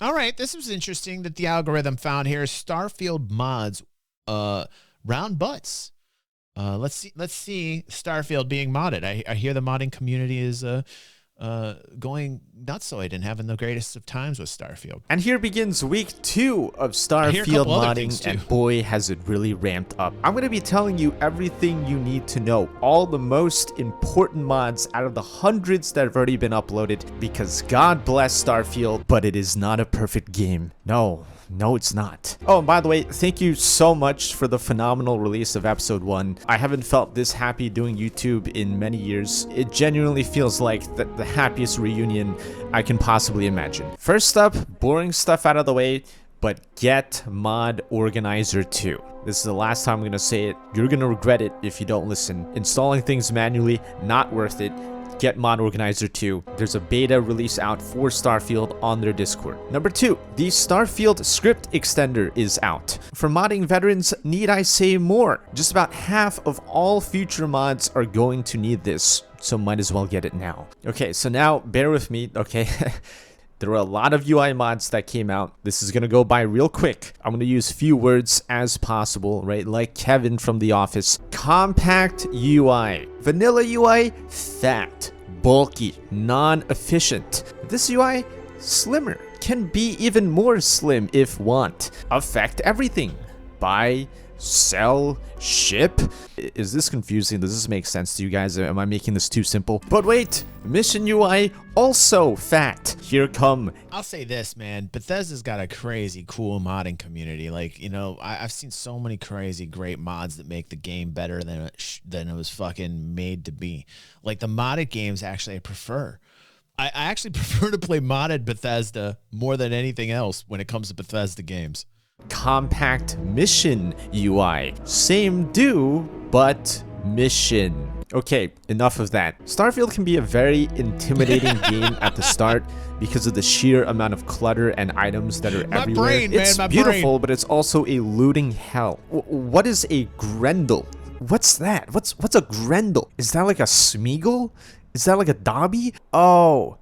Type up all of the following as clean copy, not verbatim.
All right, this was interesting that the algorithm found here StarField mods round butts. Let's see StarField being modded. I hear the modding community is going nutsoid and having the greatest of times with StarField. And here begins week 2 of StarField modding, and boy has it really ramped up. I'm going to be telling you everything you need to know, all the most important mods out of the hundreds that have already been uploaded, because God bless StarField, but it is not a perfect game. No, it's not. Oh, and by the way, thank you so much for the phenomenal release of episode 1. I haven't felt this happy doing YouTube in many years. It genuinely feels like the happiest reunion I can possibly imagine. First up, boring stuff out of the way, but get Mod Organizer 2. This is the last time I'm going to say it. You're going to regret it if you don't listen. Installing things manually, not worth it. Get Mod Organizer 2. There's a beta release out for StarField on their Discord. Number 2, the StarField script extender is out. For modding veterans, need I say more? Just about half of all future mods are going to need this, so might as well get it now. Okay, so now bear with me, okay? There were a lot of UI mods that came out. This is going to go by real quick. I'm going to use few words as possible, right? Like Kevin from The Office. Compact UI. Vanilla UI, fat, bulky, non-efficient. This UI, slimmer. Can be even more slim if want. Affect everything. Buy, sell, ship. Is this confusing? Does this make sense to you guys? Am I making this too simple? But wait, mission UI also fat. Here come. I'll say this, man. Bethesda's got a crazy cool modding community. Like, you know, I've seen so many crazy great mods that make the game better than it was fucking made to be. Like the modded games, actually, I prefer. I actually prefer to play modded Bethesda more than anything else when it comes to Bethesda games. Compact mission UI. Same do, but mission. Okay, enough of that. StarField can be a very intimidating game at the start because of the sheer amount of clutter and items that are everywhere. It's beautiful, but it's also a looting hell. What is a Grendel? What's that? What's a Grendel? Is that like a Smeagol? Is that like a Dobby? Oh,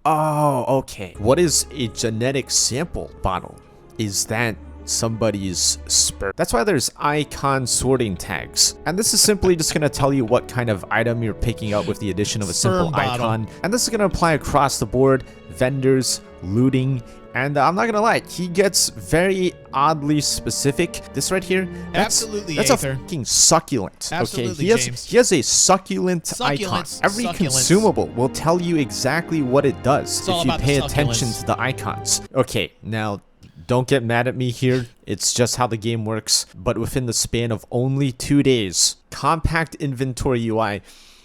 okay. What is a genetic sample bottle? Is that somebody's sperm? That's why there's icon sorting tags. And this is simply just going to tell you what kind of item you're picking up with the addition of a simple icon. And this is going to apply across the board, vendors, looting, and I'm not gonna lie, he gets very oddly specific. This right here, that's a fucking succulent. Absolutely, okay, he has a succulent icon. Every consumable will tell you exactly what it does if you pay attention to the icons. Okay, now don't get mad at me here. It's just how the game works. But within the span of only 2 days, Compact Inventory UI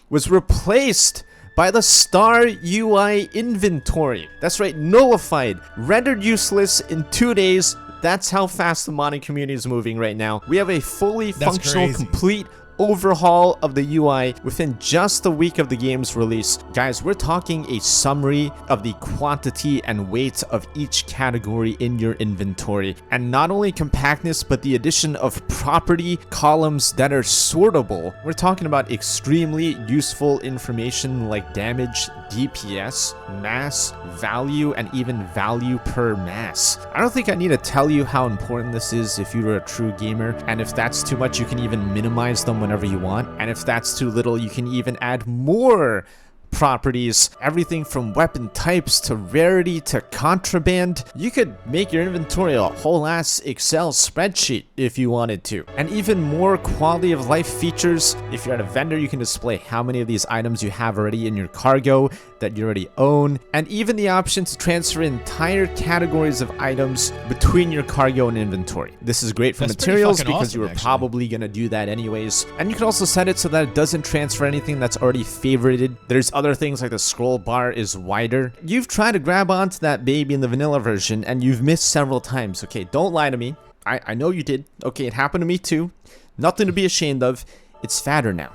was replaced by the Star UI Inventory. That's right, nullified, rendered useless in 2 days. That's how fast the modding community is moving right now. We have a fully functional, complete overhaul of the UI within just a week of the game's release. Guys, we're talking a summary of the quantity and weight of each category in your inventory. And not only compactness, but the addition of property columns that are sortable. We're talking about extremely useful information like damage, DPS, mass, value, and even value per mass. I don't think I need to tell you how important this is if you're a true gamer, and if that's too much, you can even minimize them whenever you want, and if that's too little, you can even add more properties, everything from weapon types to rarity to contraband. You could make your inventory a whole ass Excel spreadsheet if you wanted to. And even more quality of life features. If you're at a vendor, you can display how many of these items you have already in your cargo that you already own, and even the option to transfer entire categories of items between your cargo and inventory. This is great for materials because you were probably going to do that anyways. And you can also set it so that it doesn't transfer anything that's already favorited. There's other things like the scroll bar is wider. You've tried to grab onto that baby in the vanilla version and you've missed several times. Okay, don't lie to me. I know you did. Okay, it happened to me too. Nothing to be ashamed of. It's fatter now.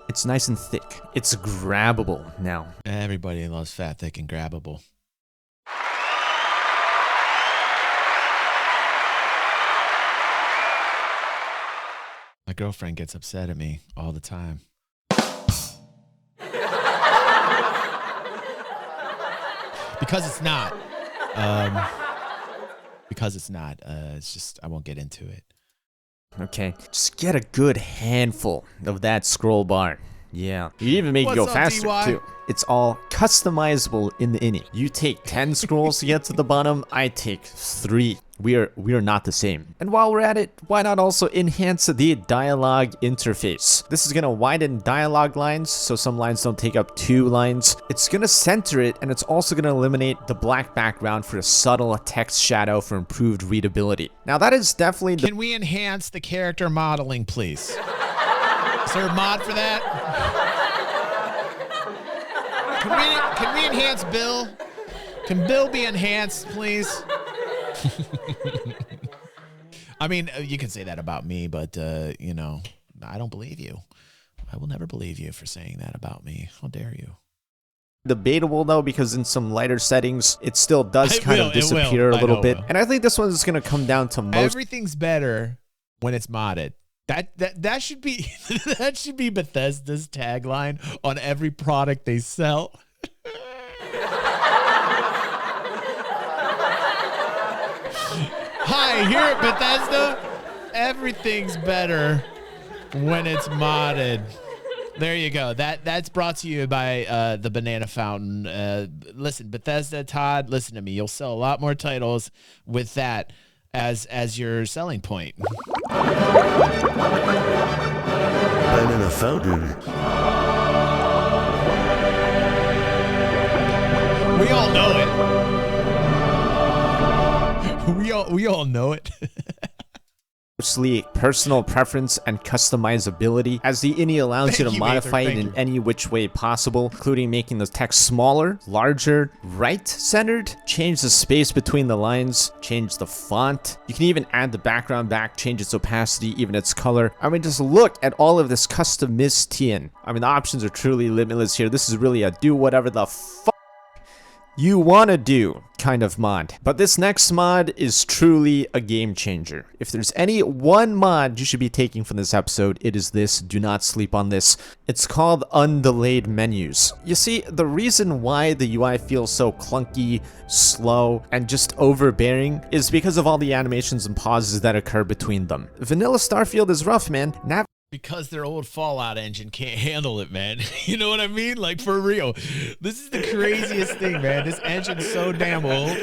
It's nice and thick. It's grabbable now. Everybody loves fat, thick, and grabbable. My girlfriend gets upset at me all the time. Because it's not. because it's not. It's just I won't get into it. Okay, just get a good handful of that scroll bar. Yeah, you even make it go faster too. It's all customizable in the innie. You take 10 scrolls to get to the bottom. I take 3. We are not the same. And while we're at it, why not also enhance the dialogue interface? This is gonna widen dialogue lines, so some lines don't take up 2 lines. It's gonna center it, and it's also gonna eliminate the black background for a subtle text shadow for improved readability. Now that is definitely Can we enhance the character modeling, please? Is there a mod for that? Can we enhance Bill? Can Bill be enhanced, please? I mean, you can say that about me, but, you know, I don't believe you. I will never believe you for saying that about me. How dare you? Debatable though, because in some lighter settings, it still does kind of disappear a little bit. And I think this one's going to come down to most. Everything's better when it's modded. That should be that should be Bethesda's tagline on every product they sell. Hi, here at Bethesda, everything's better when it's modded. There you go. That's brought to you by the Banana Fountain. Listen, Bethesda, Todd, listen to me. You'll sell a lot more titles with that as your selling point. Banana Fountain. We all know it. We all know it. Mostly personal preference and customizability, as the innie allows you to modify it in any which way possible, including making the text smaller, larger, right-centered, change the space between the lines, change the font. You can even add the background back, change its opacity, even its color. I mean, just look at all of this customization. I mean, the options are truly limitless here. This is really a do whatever the fuck you want to do kind of mod. But this next mod is truly a game changer. If there's any one mod you should be taking from this episode, it is this. Do not sleep on this. It's called undelayed menus. You see, the reason why the UI feels so clunky, slow, and just overbearing is because of all the animations and pauses that occur between them. Vanilla StarField is rough, man. Because their old Fallout engine can't handle it, man. You know what I mean? Like, for real. This is the craziest thing, man. This engine's so damn old.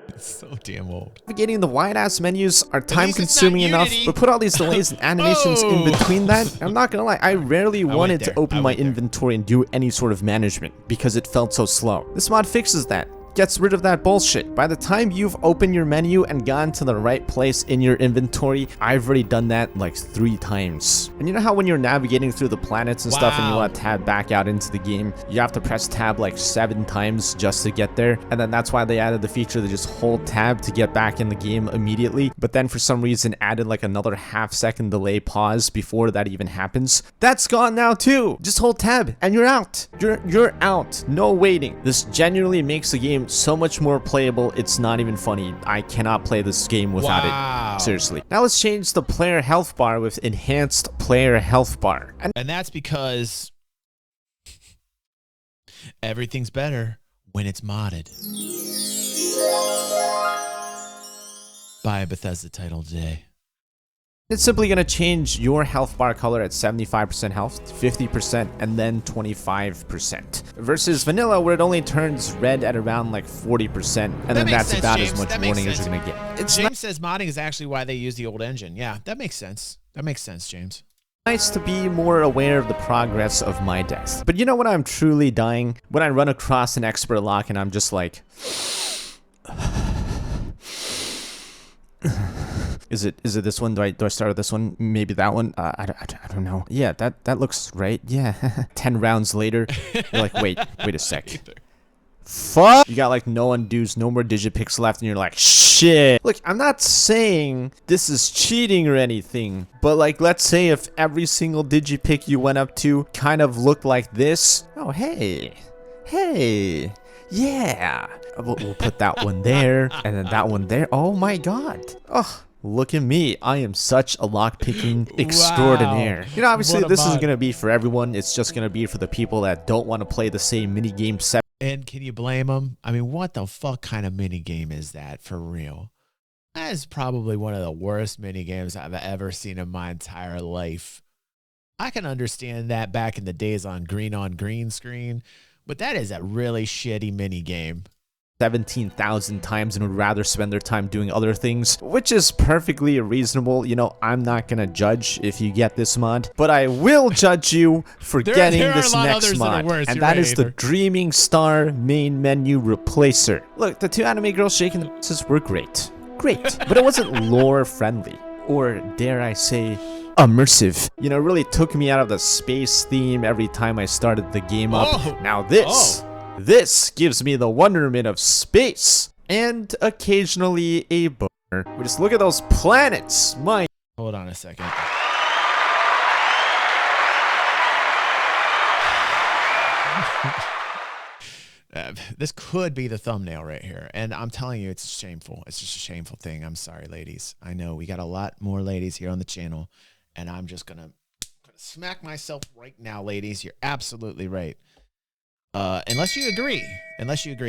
It's so damn old. Navigating the wide-ass menus are time-consuming enough, but put all these delays and animations in between that. I'm not gonna lie, I rarely wanted to open my inventory and do any sort of management because it felt so slow. This mod fixes that. Gets rid of that bullshit. By the time you've opened your menu and gone to the right place in your inventory, I've already done that like 3 times. And you know how when you're navigating through the planets and stuff and you want to tab back out into the game, you have to press tab like 7 times just to get there? And then that's why they added the feature to just hold tab to get back in the game immediately, but then for some reason added like another half-second delay pause before that even happens. That's gone now too. Just hold tab and you're out. You're out. No waiting. This genuinely makes the game so much more playable, it's not even funny. I cannot play this game without it. Seriously. Now let's change the player health bar with enhanced player health bar. And that's because everything's better when it's modded. Buy a Bethesda title today. It's simply going to change your health bar color at 75% health, 50%, and then 25%. Versus vanilla, where it only turns red at around like 40%, and then that's about as much warning as you're going to get. James says modding is actually why they use the old engine. Yeah, that makes sense. That makes sense, James. Nice to be more aware of the progress of my death. But you know when I'm truly dying? When I run across an expert lock and I'm just like... Is it this one? Do I start with this one? Maybe that one? I don't know. Yeah, that looks right. Yeah. 10 rounds later, you're like, wait a sec. Fuck! You got like no undos, no more digit picks left, and you're like, shit. Look, I'm not saying this is cheating or anything, but like, let's say if every single digit pick you went up to kind of looked like this. Oh, hey. Yeah. We'll put that one there, and then that one there. Oh my god. Oh. Look at me. I am such a lock-picking extraordinaire. Wow. You know, obviously this isn't going to be for everyone. It's just going to be for the people that don't want to play the same minigame 7. And And can you blame them? I mean, what the fuck kind of mini game is that for real? That is probably one of the worst mini games I've ever seen in my entire life. I can understand that back in the days on green screen, but that is a really shitty mini game. 17,000 times and would rather spend their time doing other things, which is perfectly reasonable. You know, I'm not gonna judge if you get this mod, but I will judge you for getting this next mod, and that is the Dreaming Star main menu replacer. Look, the 2 anime girls shaking the asses were great, but it wasn't lore friendly, or dare I say, immersive. You know, it really took me out of the space theme every time I started the game up. Now this gives me the wonderment of space and occasionally a boner. We just look at those planets. Hold on a second. This could be the thumbnail right here. And I'm telling you, it's shameful. It's just a shameful thing. I'm sorry, ladies. I know we got a lot more ladies here on the channel. And I'm just gonna smack myself right now, ladies. You're absolutely right. Unless you agree.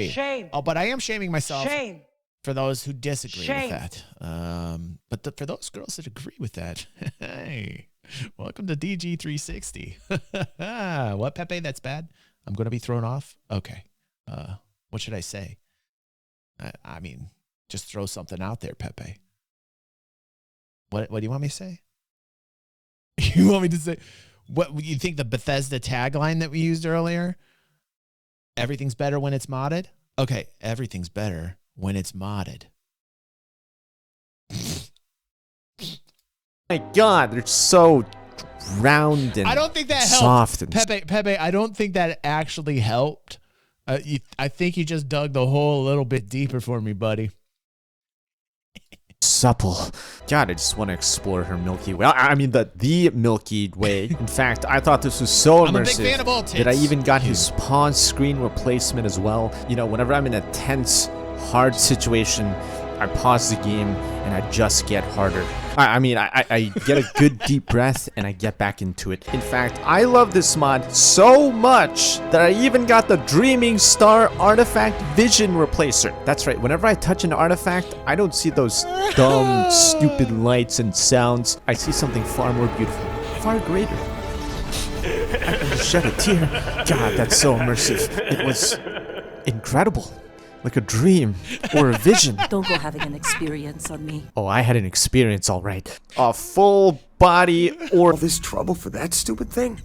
Shame. Oh, but I am shaming myself. Shame. For those who disagree with that. But for those girls that agree with that, hey, welcome to DG360. What, Pepe? That's bad? I'm going to be thrown off? Okay. What should I say? I mean, just throw something out there, Pepe. What do you want me to say? You want me to say, what you think the Bethesda tagline that we used earlier? Everything's better when it's modded? Okay, everything's better when it's modded. My God, they're so round and I don't think that soft. Helped. Pepe, I don't think that actually helped. I think you just dug the hole a little bit deeper for me, buddy. Supple. God, I just want to explore her Milky Way. I mean, the Milky Way. In fact, I thought this was so immersive. I'm a big fan of all tits. That I even got his pause screen replacement as well. You know, whenever I'm in a tense, hard situation, I pause the game and I just get harder. I mean, I get a good deep breath and I get back into it. In fact, I love this mod so much that I even got the Dreaming Star Artifact Vision Replacer. That's right, whenever I touch an artifact, I don't see those dumb, stupid lights and sounds. I see something far more beautiful, far greater. I can shed a tear. God, that's so immersive. It was incredible. Like a dream or a vision. Don't go having an experience on me. Oh, I had an experience, all right. A full body or... All this trouble for that stupid thing?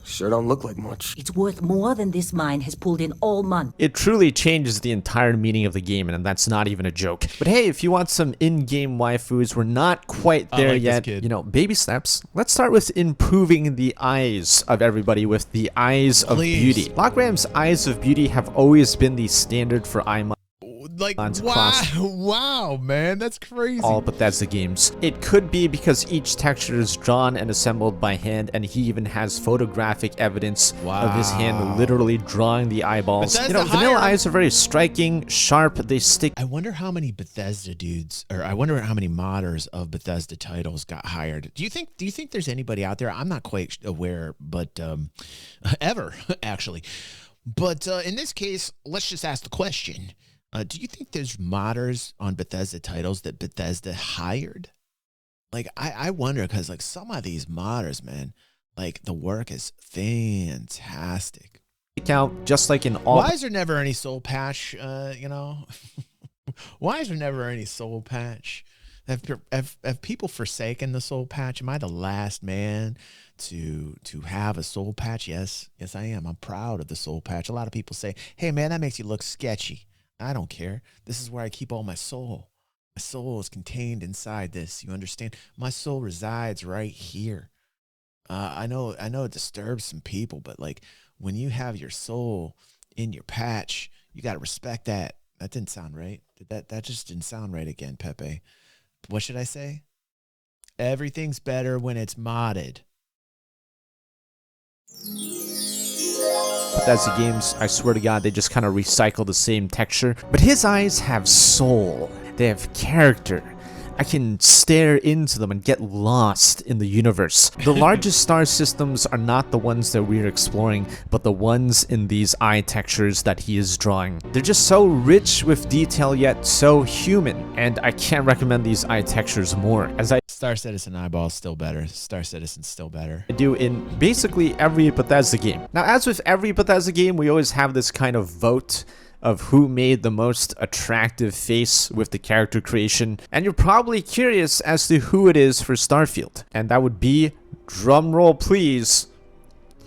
Sure don't look like much. It's worth more than this mine has pulled in all month. It truly changes the entire meaning of the game, and that's not even a joke. But hey, if you want some in-game waifus, we're not quite there yet. You know, baby steps. Let's start with improving the eyes of everybody with the eyes of beauty. Lockram's eyes of beauty have always been the standard for eye like, wow, man, that's crazy. All Bethesda games. It could be because each texture is drawn and assembled by hand, and he even has photographic evidence of his hand literally drawing the eyeballs. You know, vanilla eyes are very striking, sharp, they stick. I wonder how many Bethesda dudes, or I wonder how many modders of Bethesda titles got hired. Do you think there's anybody out there? I'm not quite aware, but ever, actually. But in this case, let's just ask the question. Do you think there's modders on Bethesda titles that Bethesda hired? Like, I wonder, because, like, some of these modders, man, like, the work is fantastic. Count just like in all. Why is there never any soul patch, you know? Why is there never any soul patch? Have people forsaken the soul patch? Am I the last man to have a soul patch? Yes, I am. I'm proud of the soul patch. A lot of people say, hey, man, that makes you look sketchy. I don't care. This is where I keep all my soul. My soul is contained inside this. You understand? My soul resides right here. I know it disturbs some people, but like when you have your soul in your patch, you got to respect that. That didn't sound right. That just didn't sound right again, Pepe. What should I say? Everything's better when it's modded. Bethesda games, I swear to God, they just kind of recycle the same texture. But his eyes have soul. They have character. I can stare into them and get lost in the universe. The largest star systems are not the ones that we're exploring, but the ones in these eye textures that he is drawing. They're just so rich with detail yet so human, and I can't recommend these eye textures more, as I Star Citizen eyeball is still better. Star Citizen's still better. I do in basically every Bethesda game. Now, as with every Bethesda game, we always have this kind of vote of who made the most attractive face with the character creation, and you're probably curious as to who it is for StarField, and that would be, drumroll please,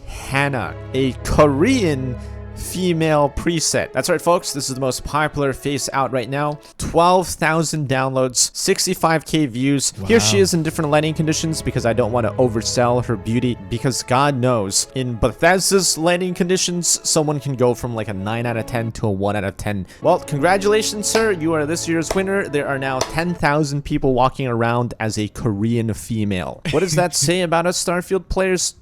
Hannah, a Korean female preset. That's right, folks, this is the most popular face out right now. 12,000 downloads, 65k views. Wow. Here she is in different lighting conditions because I don't want to oversell her beauty, because God knows in Bethesda's lighting conditions someone can go from like a 9 out of 10 to a 1 out of 10. Well, congratulations, sir, you are this year's winner. There are now 10,000 people walking around as a Korean female. What does that say about us StarField players?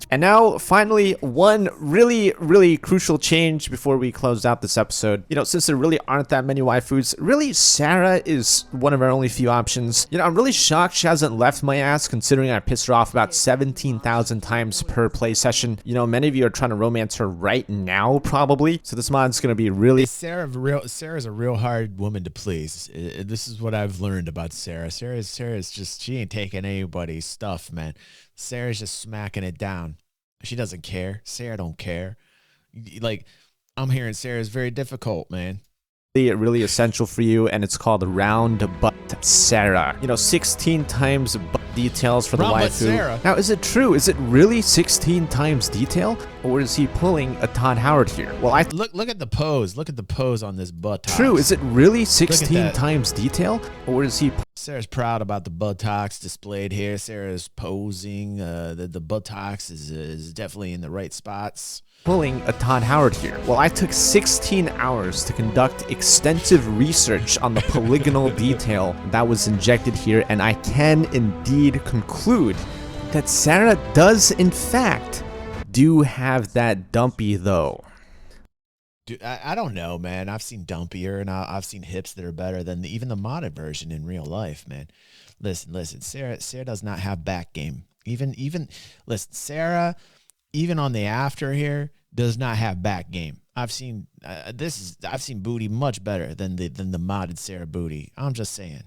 And now, finally, one really crucial change before we close out this episode. You know, since there really aren't that many waifus, really, Sarah is one of our only few options. You know, I'm really shocked she hasn't left my ass, considering I pissed her off about 17,000 times per play session. You know, many of you are trying to romance her right now, probably. So this mod's gonna be really... Sarah's a real hard woman to please. This is what I've learned about Sarah. Sarah's just, she ain't taking anybody's stuff, man. Sarah's just smacking it down. She doesn't care. Sarah don't care. Like, I'm hearing Sarah's very difficult, man. Really essential for you, and it's called Round Butt Sarah. You know, 16 times butt details for the waifu. Sarah. Now, is it true? Is it really 16 times detail, or is he pulling a Todd Howard here? Well, I look at the pose. Look at the pose on this buttocks. True. Is it really 16 times detail, or is he? Sarah's proud about the buttocks displayed here. Sarah's posing. The buttocks is definitely in the right spots. Pulling a Todd Howard here. Well, I took 16 hours to conduct extensive research on the polygonal detail that was injected here, and I can indeed conclude that Sarah does, in fact, do have that dumpy, though. Dude, I don't know, man. I've seen dumpier, and I've seen hips that are better than even the modded version in real life, man. Listen. Sarah does not have back game. Listen, Sarah, even on the after here, does not have back game. I've seen I've seen booty much better than the modded Sarah booty. I'm just saying.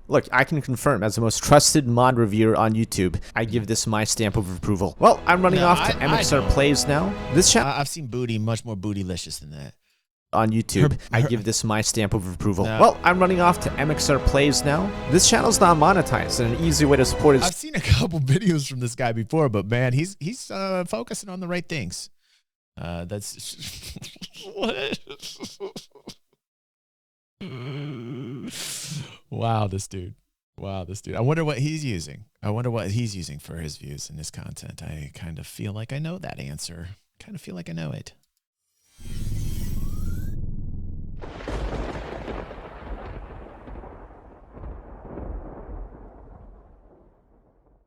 Look, I can confirm, as the most trusted mod reviewer on YouTube, I give this my stamp of approval. Well, I'm running off to MxR Plays now. This channel, I've seen booty much more bootylicious than that. On YouTube, I give this my stamp of approval. No. Well, I'm running off to MxR Plays now. This channel's not monetized, and an easy way to support is... I've seen a couple videos from this guy before, but man, he's focusing on the right things. That's... What? Wow, this dude. I wonder what he's using. For his views in his content. I kind of feel like I know that answer. Kind of feel like I know it.